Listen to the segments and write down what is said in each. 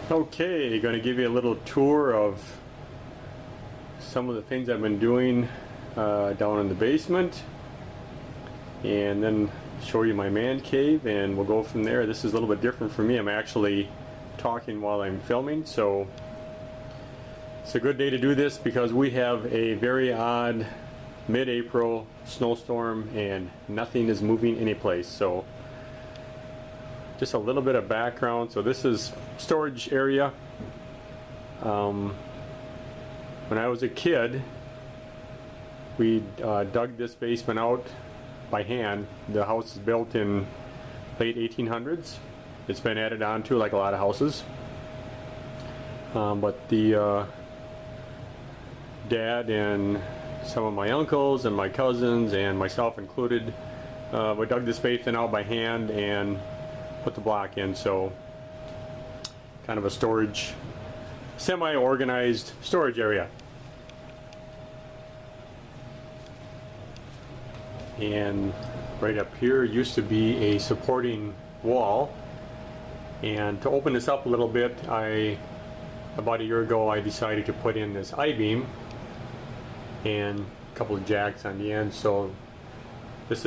Okay, going to give you a little tour of some of the things I've been doing down in the basement, and then show you my man cave, and we'll go from there. This is a little bit different for me. I'm actually talking while I'm filming, so it's a good day to do this because we have a very odd mid-April snowstorm and nothing is moving anyplace. So just a little bit of background. So this is storage area. When I was a kid, we dug this basement out by hand. The house is built in late 1800s. It's been added on to like a lot of houses. But the dad and some of my uncles and my cousins and myself included, we dug this basement out by hand and put the block in. So kind of a storage, semi-organized storage area. And right up here used to be a supporting wall, and to open this up a little bit, about a year ago I decided to put in this I-beam and a couple of jacks on the end. So this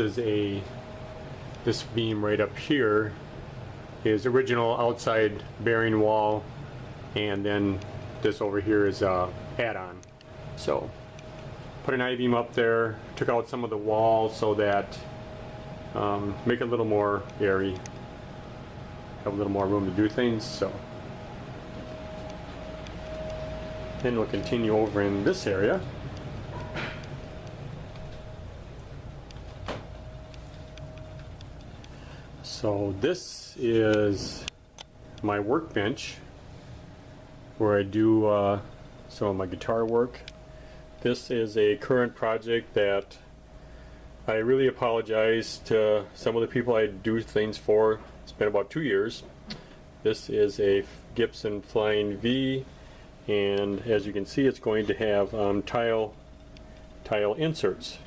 beam right up here is original outside bearing wall, and then this over here is add-on. So put an I-beam up there, took out some of the walls so that make it a little more airy, have a little more room to do things. So then we'll continue over in this area. So this is my workbench where I do some of my guitar work. This is a current project that I really apologize to some of the people I do things for. It's been about 2 years. This is a Gibson Flying V, and as you can see, it's going to have tile inserts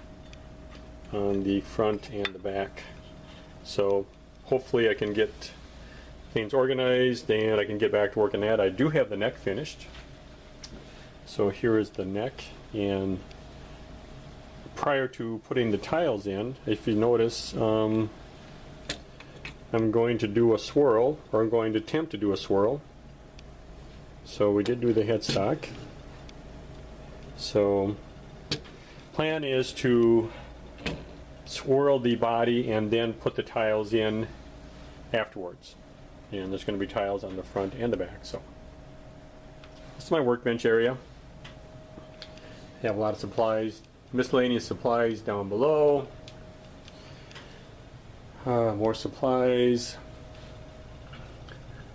on the front and the back. So hopefully I can get things organized and I can get back to work on that. I do have the neck finished. So here is the neck, and prior to putting the tiles in, if you notice, I'm going to do a swirl, or I'm going to attempt to do a swirl. So we did do the headstock. So plan is to swirl the body and then put the tiles in afterwards. And there's going to be tiles on the front and the back. So this is my workbench area. I have a lot of supplies, miscellaneous supplies down below. More supplies.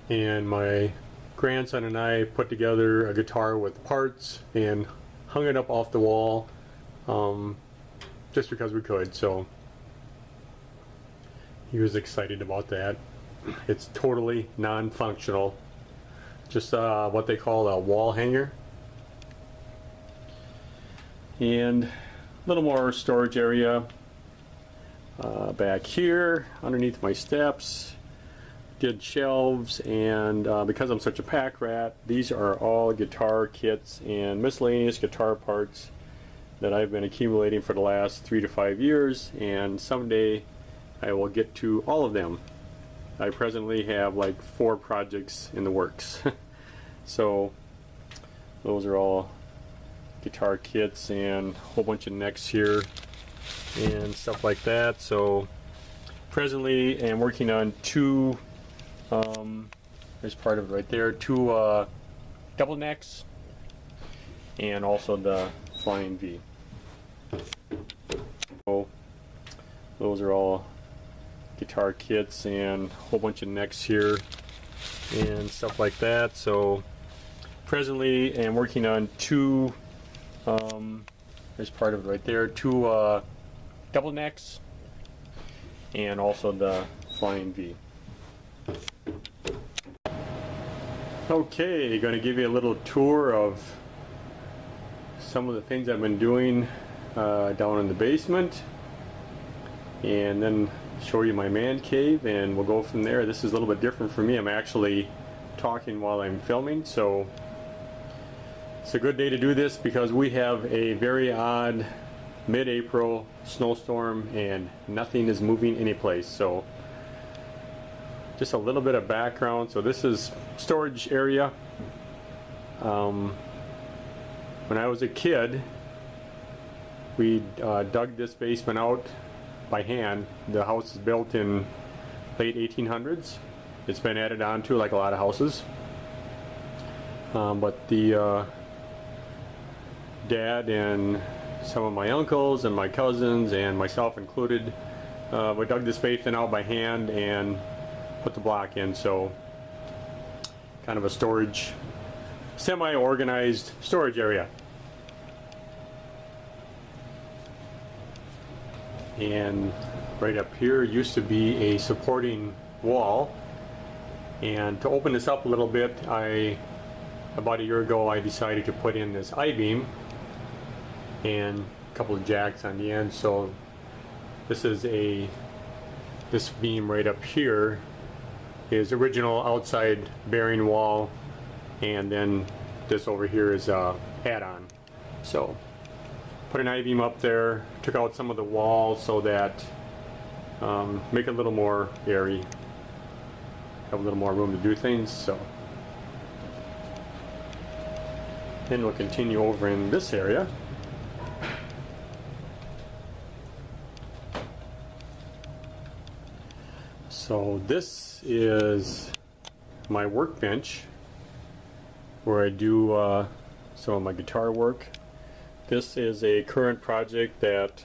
And my grandson and I put together a guitar with parts and hung it up off the wall just because we could. So he was excited about that. It's totally non-functional, just what they call a wall hanger. And a little more storage area back here underneath my steps. Did shelves, and because I'm such a pack rat, these are all guitar kits and miscellaneous guitar parts that I've been accumulating for the last 3 to 5 years, and someday I will get to all of them. I presently have like 4 projects in the works. So those are all guitar kits and a whole bunch of necks here and stuff like that. So presently I'm working on 2, there's part of it right there, 2 double necks and also the Flying V. So those are all guitar kits and a whole bunch of necks here and stuff like that. So presently I'm working on 2, there's part of it right there, 2 double necks and also the Flying V. Okay, going to give you a little tour of some of the things I've been doing down in the basement, and then show you my man cave, and we'll go from there. This is a little bit different for me. I'm actually talking while I'm filming, so it's a good day to do this because we have a very odd mid-April snowstorm and nothing is moving anyplace. So just a little bit of background. So this is storage area. When I was a kid, we dug this basement out by hand. The house is built in late 1800s. It's been added on to like a lot of houses. But the dad and some of my uncles and my cousins and myself included, we dug this basement out by hand and put the block in. So kind of a storage, semi-organized storage area. And right up here used to be a supporting wall, and to open this up a little bit, about a year ago I decided to put in this I-beam and a couple of jacks on the end. So this beam right up here is original outside bearing wall, and then this over here is add-on. So put an I-beam up there, took out some of the walls so that make it a little more airy, have a little more room to do things. So then we'll continue over in this area. So this is my workbench where I do some of my guitar work. This is a current project that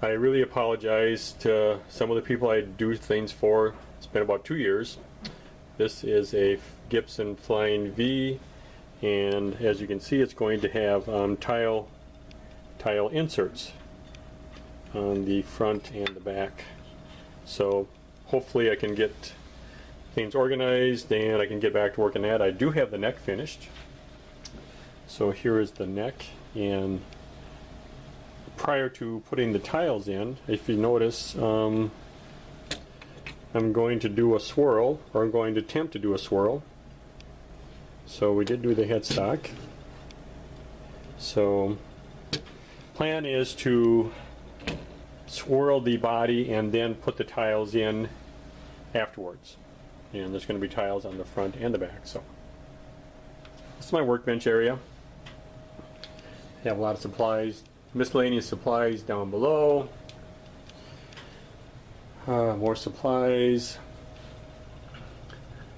I really apologize to some of the people I do things for. It's been about 2 years. This is a Gibson Flying V, and as you can see, it's going to have tile inserts on the front and the back. So hopefully I can get things organized and I can get back to work on that. I do have the neck finished. So here is the neck, and prior to putting the tiles in, if you notice, I'm going to do a swirl, or I'm going to attempt to do a swirl. So we did do the headstock. So plan is to swirl the body and then put the tiles in afterwards. And there's going to be tiles on the front and the back. So this is my workbench area. I have a lot of supplies, miscellaneous supplies down below. More supplies.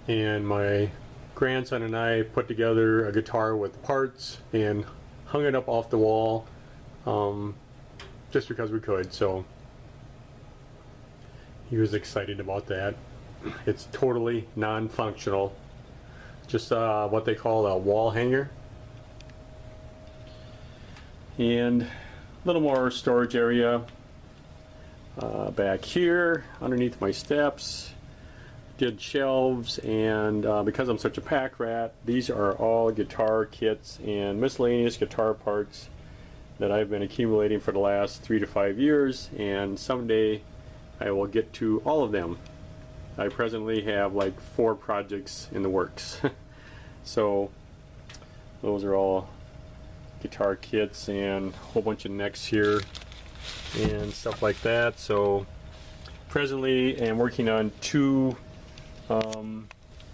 And my grandson and I put together a guitar with parts and hung it up off the wall just because we could. So he was excited about that. It's totally non-functional, just what they call a wall hanger. And a little more storage area back here underneath my steps. Did shelves, and because I'm such a pack rat, these are all guitar kits and miscellaneous guitar parts that I've been accumulating for the last 3 to 5 years, and someday I will get to all of them. I presently have like 4 projects in the works. So those are all guitar kits and a whole bunch of necks here and stuff like that. So presently I'm working on 2,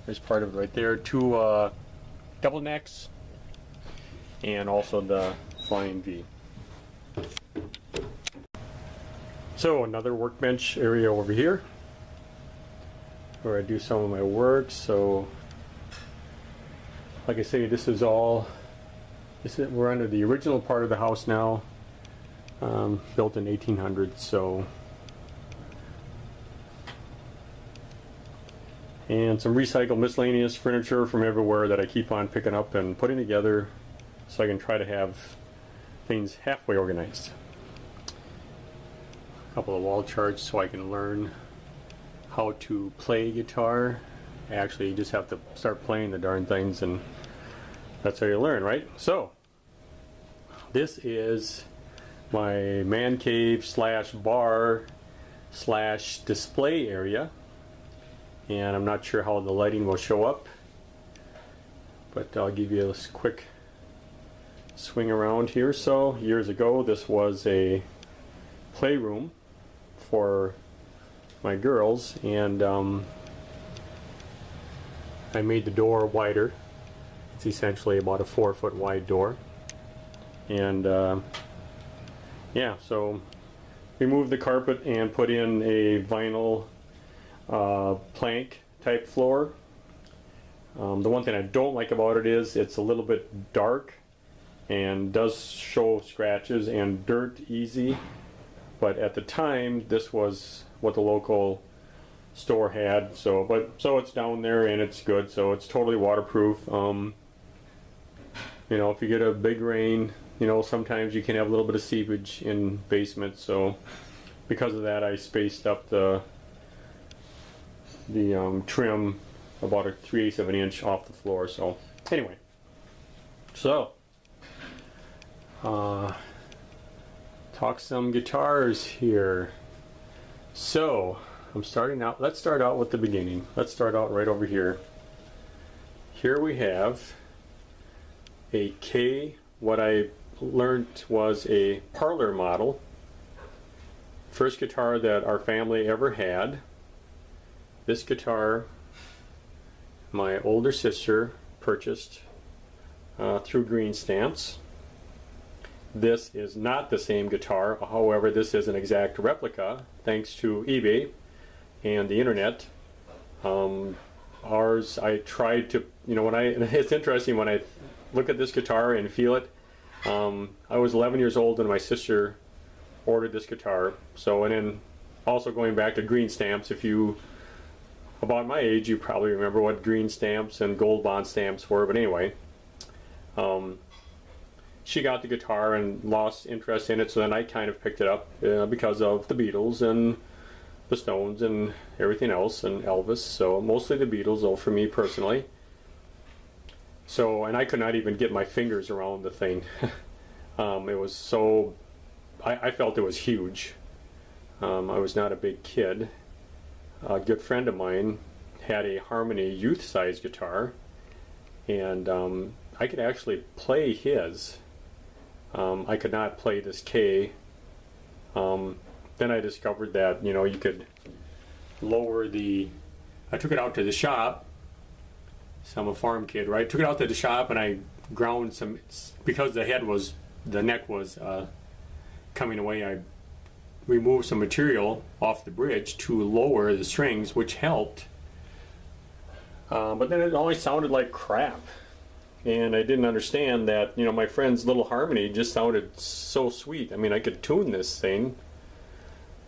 there's part of it right there, 2 double necks and also the Flying V. So another workbench area over here where I do some of my work. So like I say, this is all, we're under the original part of the house now, built in 1800s. So, and some recycled miscellaneous furniture from everywhere that I keep on picking up and putting together so I can try to have things halfway organized. A couple of wall charts so I can learn how to play guitar. Actually, you just have to start playing the darn things, and that's how you learn, right? So this is my man cave slash bar slash display area, and I'm not sure how the lighting will show up. but I'll give you a quick swing around here. So years ago, this was a playroom for my girls, and I made the door wider. It's essentially about a 4-foot wide door, and yeah, so removed the carpet and put in a vinyl plank type floor. The one thing I don't like about it is it's a little bit dark and does show scratches and dirt easy, but at the time this was what the local store had, so it's down there and it's good, so it's totally waterproof. You know, if you get a big rain, you know, sometimes you can have a little bit of seepage in basements, so because of that I spaced up the trim about 3/8 of an inch off the floor. So anyway, so talk some guitars here. So I'm starting out, let's start out with the beginning. Let's start out right over here. Here we have a K, what I learned was a parlor model. First guitar that our family ever had. This guitar my older sister purchased through Green Stamps. This is not the same guitar, however this is an exact replica thanks to eBay and the internet. Ours, I tried to, you know, it's interesting when I look at this guitar and feel it. I was 11 years old when my sister ordered this guitar. So, and then also going back to Green Stamps, if you about my age, you probably remember what Green Stamps and Gold Bond stamps were. But anyway, she got the guitar and lost interest in it, so then I kind of picked it up because of the Beatles and the Stones and everything else, and Elvis. So mostly the Beatles, though, for me personally. So, and I could not even get my fingers around the thing. It was so, I felt it was huge. I was not a big kid. A good friend of mine had a Harmony youth-size guitar, and I could actually play his. I could not play this K. Then I discovered that, you know, you could lower the, I took it out to the shop. So I'm a farm kid, right? Took it out to the shop and I ground some, because the neck was coming away, I removed some material off the bridge to lower the strings, which helped. But then it always sounded like crap. And I didn't understand that, you know, my friend's little Harmony just sounded so sweet. I mean, I could tune this thing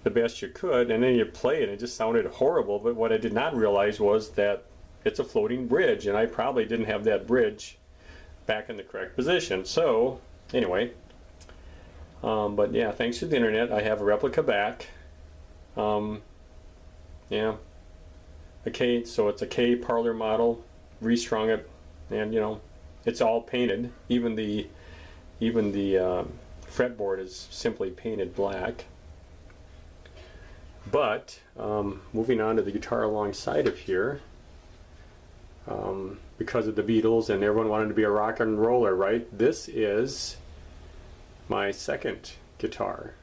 the best you could, and then you play it, and it just sounded horrible. But what I did not realize was that it's a floating bridge, and I probably didn't have that bridge back in the correct position. So, anyway, but yeah, thanks to the internet, I have a replica back. Yeah, a K, so it's a K parlor model, restrung it, and you know, it's all painted. Even the fretboard is simply painted black. But moving on to the guitar alongside of here, because of the Beatles and everyone wanted to be a rock and roller, right? This is my second guitar.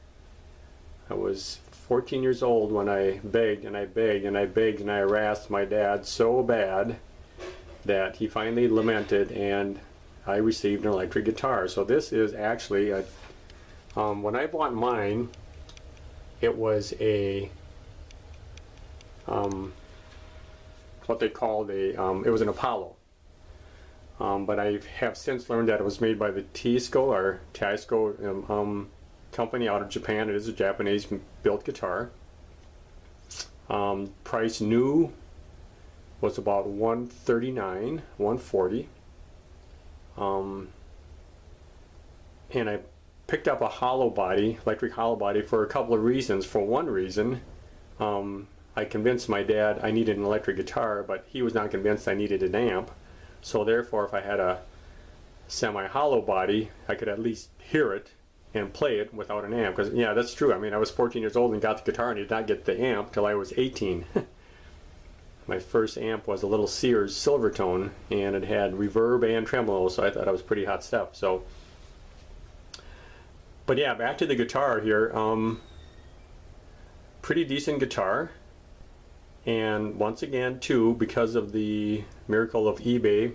I was 14 years old when I begged and I begged and I begged and I harassed my dad so bad that he finally lamented and I received an electric guitar. So this is actually a, when I bought mine, it was a what they called a it was an Apollo, but I have since learned that it was made by the Taisco company out of Japan. It is a Japanese built guitar. Price new was about $139, $140, and I picked up a hollow body, electric hollow body, for a couple of reasons. For one reason, I convinced my dad I needed an electric guitar, but he was not convinced I needed an amp. So therefore, if I had a semi-hollow body, I could at least hear it and play it without an amp. Because yeah, that's true. I mean, I was 14 years old and got the guitar and did not get the amp till I was 18. My first amp was a little Sears Silvertone, and it had reverb and tremolo, so I thought it was pretty hot stuff. So, but yeah, back to the guitar here. Pretty decent guitar, and once again, too, because of the miracle of eBay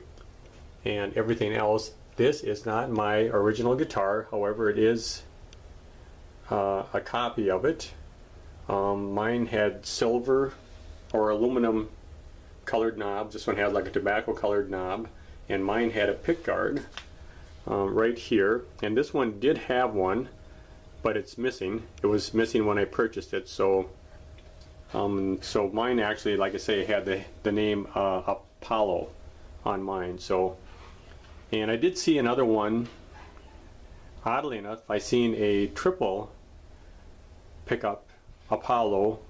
and everything else, this is not my original guitar. However, it is a copy of it. Mine had silver or aluminum colored knobs. This one had like a tobacco colored knob, and mine had a pick guard right here. And this one did have one, but it's missing. It was missing when I purchased it. So so mine actually, like I say, had the name Apollo on mine. So, and I did see another one. Oddly enough, I seen a triple pickup Apollo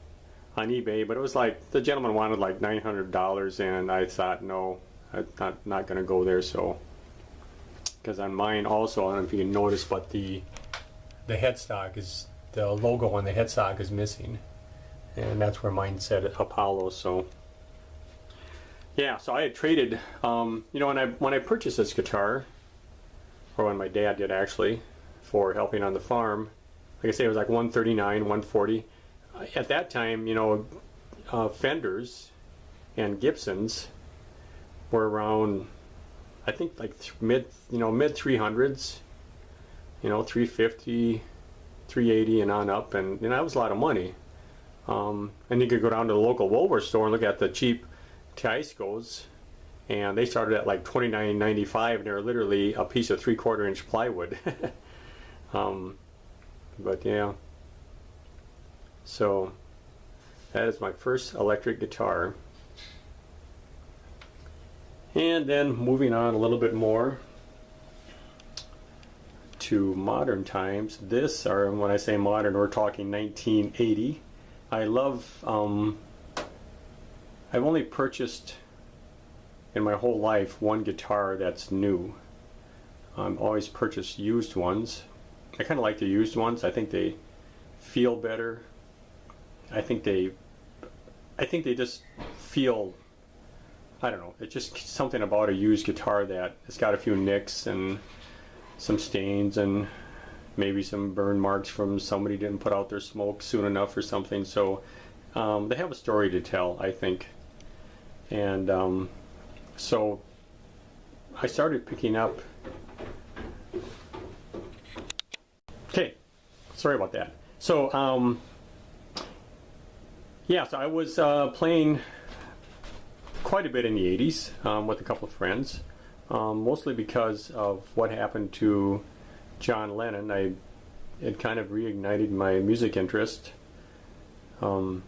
on eBay, but it was like the gentleman wanted like $900, and I thought, no, I'm not going to go there. So, because on mine also, I don't know if you can notice, but the headstock is, the logo on the headstock is missing, and that's where mine said Apollo. So yeah, so I had traded, you know, when I purchased this guitar, or when my dad did actually, for helping on the farm, like I say, it was like $139, $140. At that time, you know, Fenders and Gibsons were around, I think, like mid 300s, you know, 350, 380 and on up, and that was a lot of money. And you could go down to the local Woolworth store and look at the cheap Teiscos, and they started at like $29.95, and they're literally a piece of 3/4 inch plywood. But yeah, so that is my first electric guitar. And then moving on a little bit more to modern times. This, or when I say modern, we're talking 1980. I love, I've only purchased in my whole life one guitar that's new. I've always purchased used ones. I kind of like the used ones. I think they feel better. I think they just feel, I don't know, it's just something about a used guitar that it's got a few nicks and some stains and maybe some burn marks from somebody didn't put out their smoke soon enough or something. So they have a story to tell, I think. And so I started picking up. Okay, sorry about that. So yeah, so I was playing quite a bit in the 80s with a couple of friends, mostly because of what happened to John Lennon. It kind of reignited my music interest. So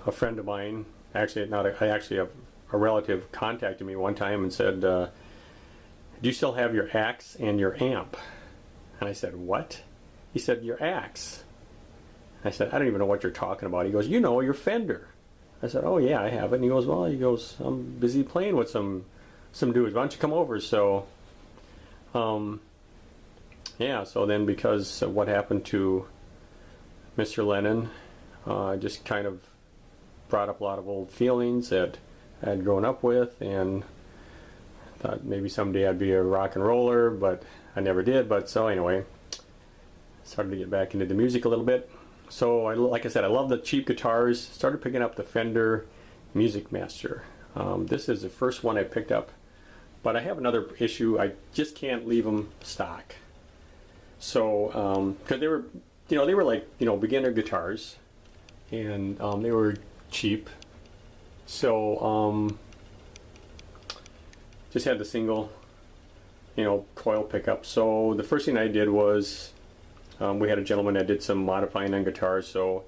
a friend of mine, actually a relative, contacted me one time and said, do you still have your axe and your amp? And I said, what? He said, your axe. I said, I don't even know what you're talking about. He goes, you know, your Fender. I said, oh yeah, I have it. And he goes, well, I'm busy playing with some dudes. Why don't you come over? So yeah, so then because of what happened to Mr. Lennon, I just kind of brought up a lot of old feelings that I had grown up with, and thought maybe someday I'd be a rock and roller, but I never did. But so anyway, started to get back into the music a little bit. So like I said, I love the cheap guitars. Started picking up the Fender Music Master. This is the first one I picked up, but I have another issue. I just can't leave them stock. So because they were like, you know, beginner guitars, and they were cheap. So just had the single, you know, coil pickup. So the first thing I did was, we had a gentleman that did some modifying on guitars, so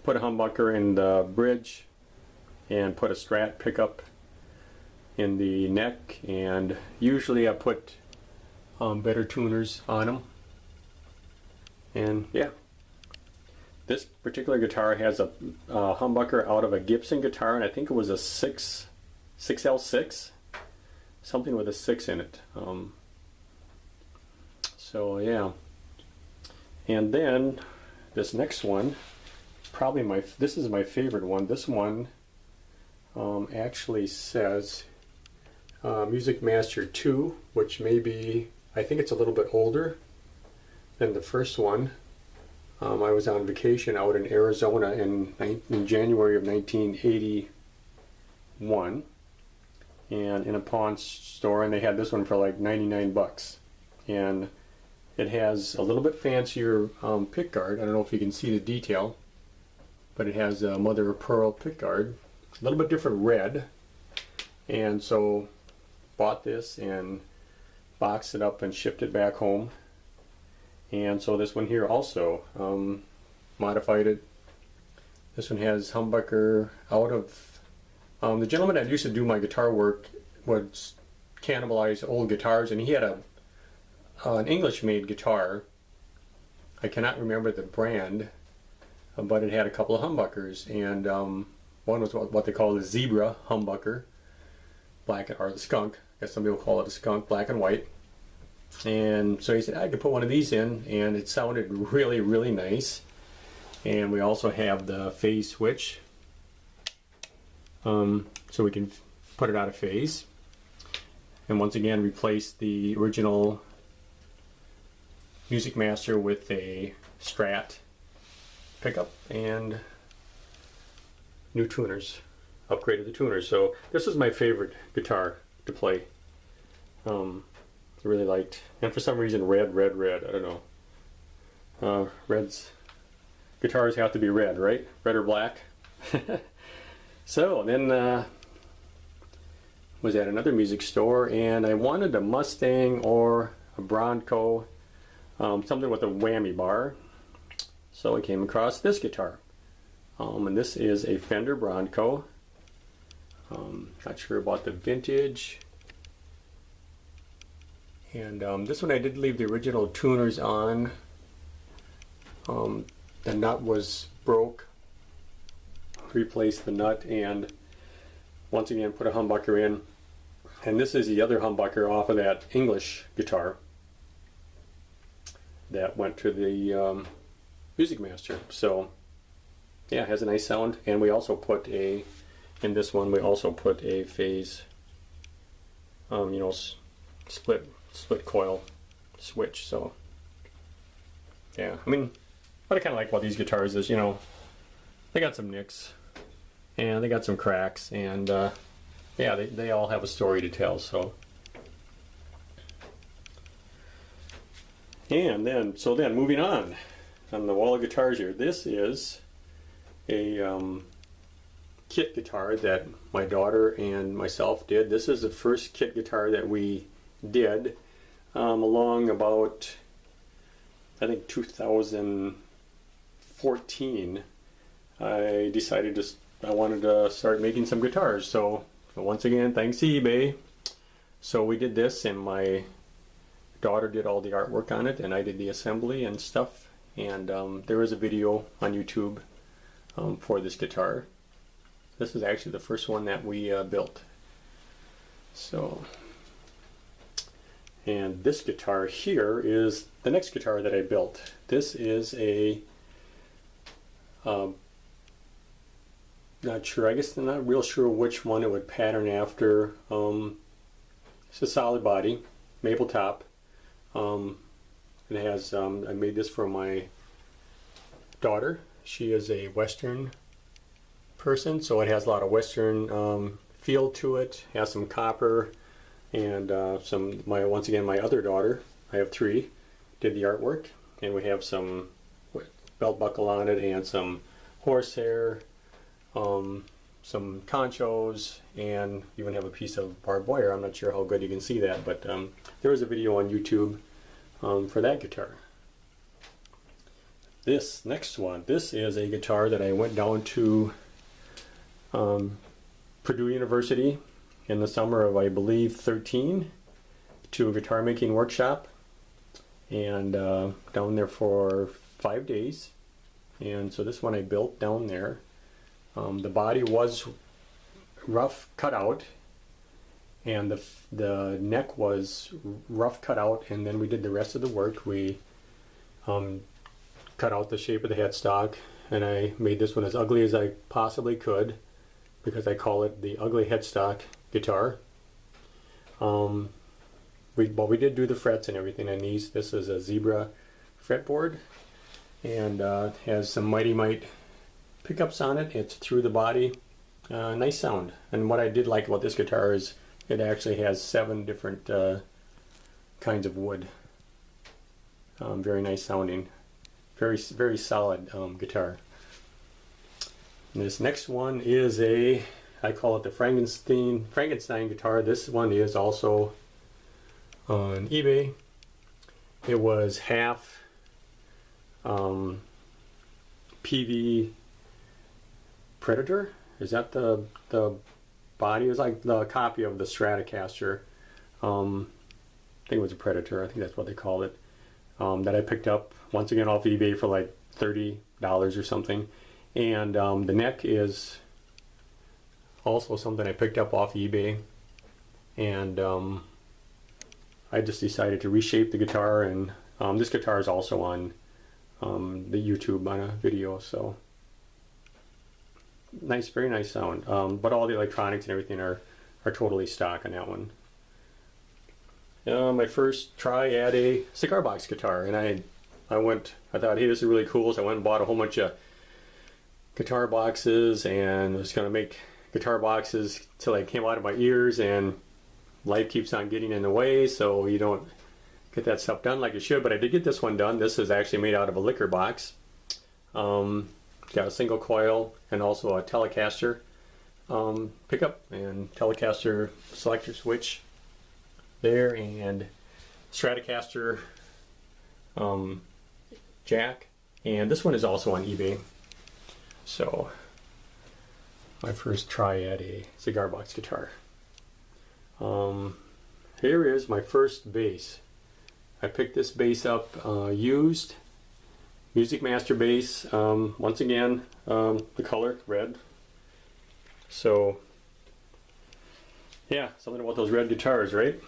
put a humbucker in the bridge and put a Strat pickup in the neck, and usually I put better tuners on them. And yeah, this particular guitar has a humbucker out of a Gibson guitar, and I think it was a 6L6, something with a 6 in it. So yeah. And then this next one, this is my favorite one. This one actually says Music Master 2, which may be, I think it's a little bit older than the first one. I was on vacation out in Arizona in January of 1981, and in a pawn store, and they had this one for like 99 bucks. And it has a little bit fancier pick guard. I don't know if you can see the detail, but it has a mother of pearl pick guard, a little bit different red. And so bought this and boxed it up and shipped it back home. And so this one here also modified it. This one has humbucker out of the gentleman that used to do my guitar work would cannibalize old guitars, and he had an English-made guitar. I cannot remember the brand, but it had a couple of humbuckers, and one was what they call the zebra humbucker, black, or the skunk. I guess some people call it a skunk, black and white. And so he said I could put one of these in, and it sounded really, really nice. And we also have the phase switch, so we can put it out of phase. And once again, replace the original Music Master with a Strat pickup and new tuners, upgraded the tuners. So this is my favorite guitar to play. I really liked, and for some reason red, I don't know. Guitars have to be red, right? Red or black. So then was at another music store, and I wanted a Mustang or a Bronco, something with a whammy bar. So I came across this guitar, and this is a Fender Bronco. Not sure about the vintage. And this one I did leave the original tuners on. The nut was broke. Replaced the nut and once again put a humbucker in. And this is the other humbucker off of that English guitar that went to the Music Master. So yeah, it has a nice sound. And we also put in this one we also put a phase, split coil switch. So yeah, I mean, what I kind of like about these guitars is, they got some nicks and they got some cracks, and yeah, they all have a story to tell. So and then moving on the wall of guitars here, this is a kit guitar that my daughter and myself did. This is the first kit guitar that we did along about, I think, 2014. I decided I wanted to start making some guitars. So once again, thanks to eBay. So we did this, and my daughter did all the artwork on it, and I did the assembly and stuff. And there is a video on YouTube for this guitar. This is actually the first one that we built. So, and this guitar here is the next guitar that I built. This is a not sure, I guess I'm not real sure which one it would pattern after. It's a solid body, maple top. It has, I made this for my daughter. She is a Western person, so it has a lot of Western feel to it. It has some copper and once again, my other daughter, I have three, did the artwork, and we have some belt buckle on it and some horsehair, some conchos, and even have a piece of barbed wire. I'm not sure how good you can see that, but there is a video on YouTube for that guitar. This next one, this is a guitar that I went down to Purdue University in the summer of, I believe, 13 to a guitar making workshop, and down there for 5 days. And so this one I built down there. The body was rough cut out, and the neck was rough cut out, and then we did the rest of the work. We cut out the shape of the headstock, and I made this one as ugly as I possibly could, because I call it the ugly headstock guitar. We did do the frets and everything on these. This is a zebra fretboard, and has some Mighty Mite pickups on it. It's through the body. Nice sound. And what I did like about this guitar is it actually has 7 different kinds of wood. Very nice sounding. Very solid guitar. And this next one is I call it the Frankenstein guitar. This one is also on eBay. It was half PV Predator. Is that the body? It was like the copy of the Stratocaster. I think it was a Predator. I think that's what they called it. That I picked up once again off eBay for like $30 or something. And the neck is also something I picked up off eBay. And I just decided to reshape the guitar, and this guitar is also on the YouTube on a video, so nice, very nice sound. But all the electronics and everything are totally stock on that one. My first try at a cigar box guitar, and I thought, hey, this is really cool, so I went and bought a whole bunch of guitar boxes, and was going to make guitar boxes till they came out of my ears, and life keeps on getting in the way, so you don't get that stuff done like you should. But I did get this one done. This is actually made out of a liquor box. Got a single coil and also a Telecaster pickup and Telecaster selector switch there, and Stratocaster jack. And this one is also on eBay. So my first try at a cigar box guitar. Here is my first bass. I picked this bass up used, Music Master bass. Once again, the color red. So yeah, something about those red guitars, right?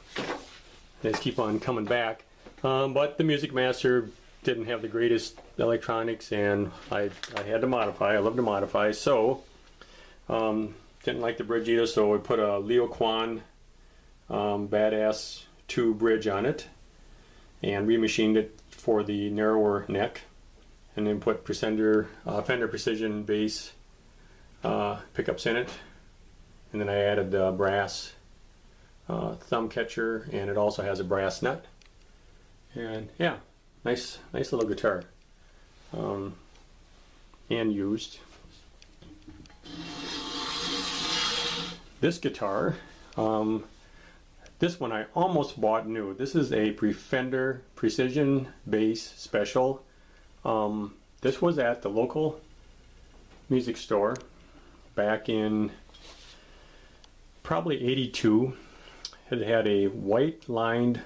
They just keep on coming back. But the Music Master didn't have the greatest electronics, and I had to modify. I love to modify. So didn't like the bridge either, so we put a Leo Kwan Badass 2 bridge on it and remachined it for the narrower neck, and then put Fender Precision bass pickups in it, and then I added the brass thumb catcher, and it also has a brass nut. And yeah, nice little guitar, and used. This guitar, this one I almost bought new. This is a Fender Precision Bass Special. This was at the local music store back in probably '82. It had a white lined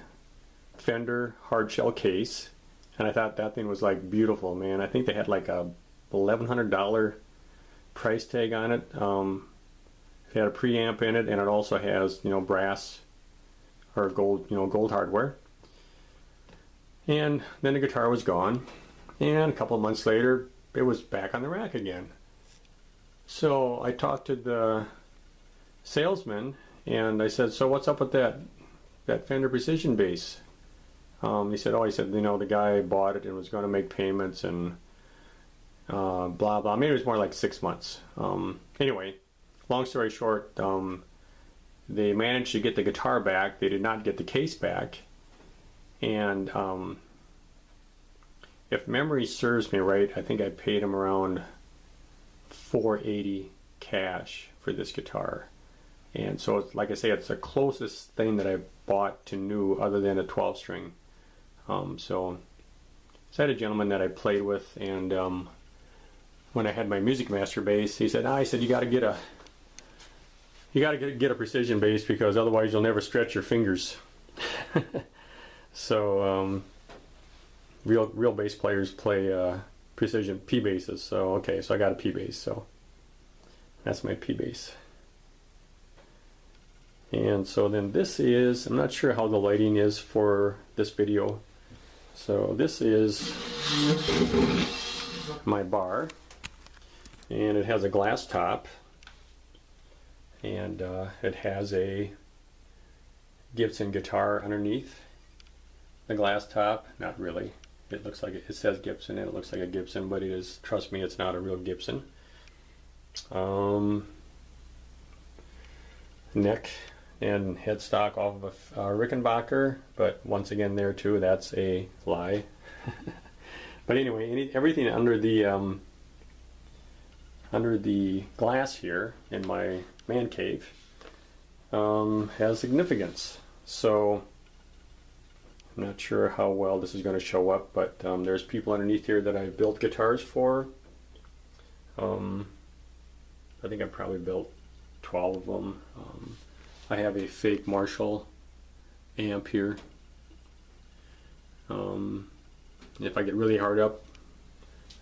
Fender hardshell case, and I thought that thing was like beautiful, man. I think they had like a $1,100 price tag on it. It had a preamp in it, and it also has, brass or gold, gold hardware. And then the guitar was gone, and a couple of months later it was back on the rack again. So I talked to the salesman, and I said, so what's up with that Fender Precision bass? He said, the guy bought it and was going to make payments and blah blah. Maybe it was more like 6 months. Anyway, long story short, they managed to get the guitar back. They did not get the case back, and if memory serves me right, I think I paid him around $480 cash for this guitar. And so, it's, like I say, it's the closest thing that I bought to new other than a 12-string. So I had a gentleman that I played with, and when I had my Music Master bass, he said, you got to get a precision bass, because otherwise you'll never stretch your fingers. So real bass players play precision P basses. So okay, so I got a P bass. So that's my P bass. And so then this is, I'm not sure how the lighting is for this video. So this is my bar, and it has a glass top. and it has a Gibson guitar underneath the glass top. Not really. It looks like it says Gibson and it looks like a Gibson, but it is, trust me, it's not a real Gibson. Neck and headstock off of a Rickenbacker, but once again there too, that's a lie. But anyway, everything under the glass here in my man cave has significance. So I'm not sure how well this is going to show up, but there's people underneath here that I've built guitars for. I think I probably built 12 of them. I have a fake Marshall amp here. If I get really hard up,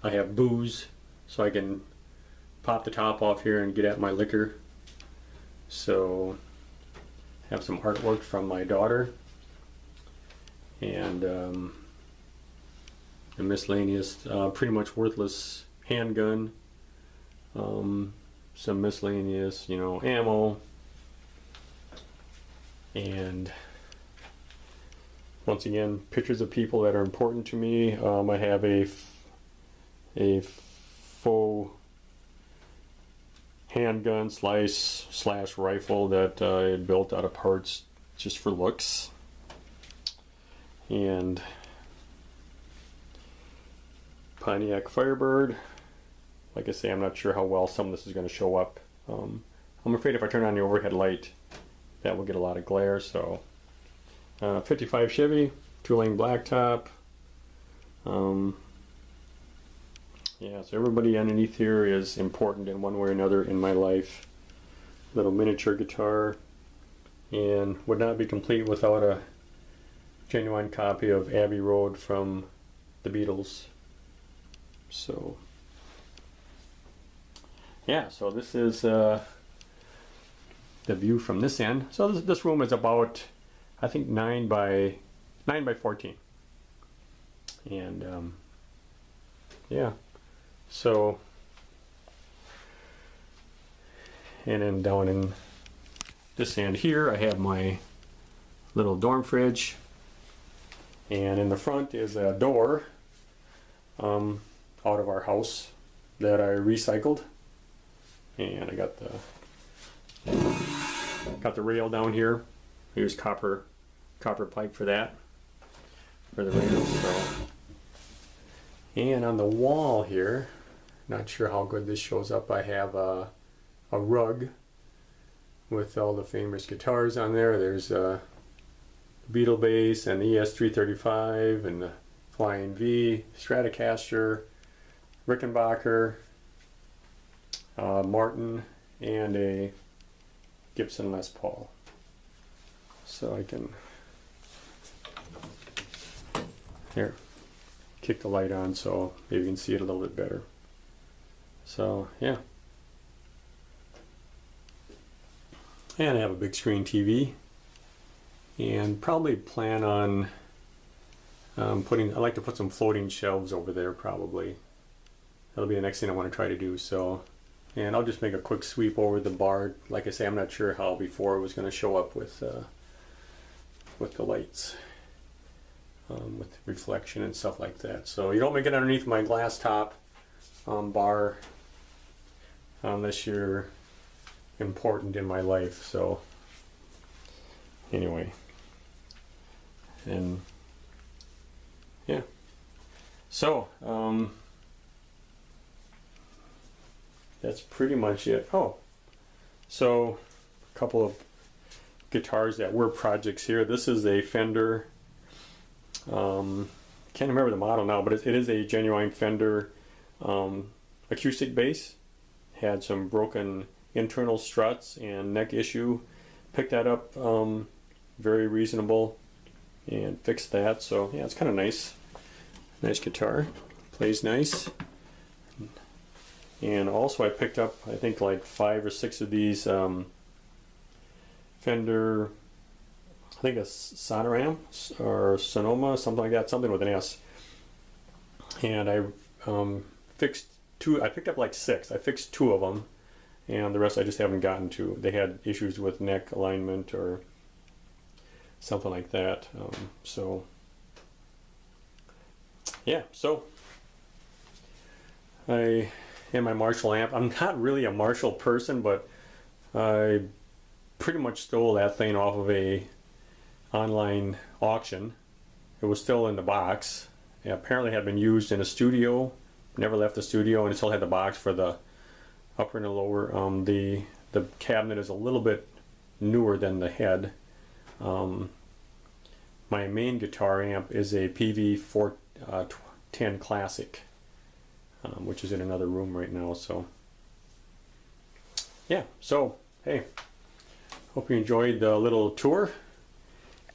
I have booze, so I can pop the top off here and get at my liquor. So I have some artwork from my daughter, and a miscellaneous, pretty much worthless handgun, some miscellaneous, ammo, and once again, pictures of people that are important to me. I have a faux handgun slash rifle that I built out of parts just for looks, and Pontiac Firebird. Like I say, I'm not sure how well some of this is going to show up. I'm afraid if I turn on the overhead light, that will get a lot of glare. So 55 Chevy, 2-lane blacktop. Yeah, so everybody underneath here is important in one way or another in my life. Little miniature guitar, and would not be complete without a genuine copy of Abbey Road from the Beatles. So yeah, so this is the view from this end. So this room is about, I think, 9 by 14, and yeah. So, and then down in this end here, I have my little dorm fridge, and in the front is a door out of our house that I recycled, and I got the rail down here. Here's copper pipe for that, for the rail. So, and on the wall here, not sure how good this shows up, I have a rug with all the famous guitars on there. There's a Beatle bass and the ES-335 and the Flying V, Stratocaster, Rickenbacker, Martin, and a Gibson Les Paul. So I can, here, kick the light on so maybe you can see it a little bit better. So yeah, and I have a big screen TV, and probably plan on I like to put some floating shelves over there. Probably that'll be the next thing I want to try to do. So, and I'll just make a quick sweep over the bar. Like I say, I'm not sure how before it was going to show up with the lights, with reflection and stuff like that. So you don't make it underneath my glass top bar unless you're important in my life. So anyway, and yeah, so that's pretty much it. Oh, so a couple of guitars that were projects here. This is a Fender, can't remember the model now, but it is a genuine Fender acoustic bass. Had some broken internal struts and neck issue. Picked that up very reasonable and fixed that. So yeah, it's kind of nice guitar, plays nice. And also I picked up, I think, like 5 or 6 of these Fender, I think a Sonoram or Sonoma, something like that, something with an S. And I fixed 2. I picked up like 6. I fixed 2 of them, and the rest I just haven't gotten to. They had issues with neck alignment or something like that. So yeah, so I and my Marshall amp. I'm not really a Marshall person, but I pretty much stole that thing off of a online auction. It was still in the box. It apparently had been used in a studio, never left the studio, and it still had the box for the upper and the lower. The cabinet is a little bit newer than the head. My main guitar amp is a PV 410 Classic, which is in another room right now. So yeah, so hey, hope you enjoyed the little tour,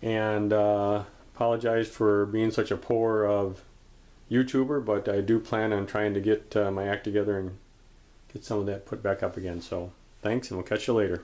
and apologize for being such a poor YouTuber, but I do plan on trying to get my act together and get some of that put back up again. So thanks, and we'll catch you later.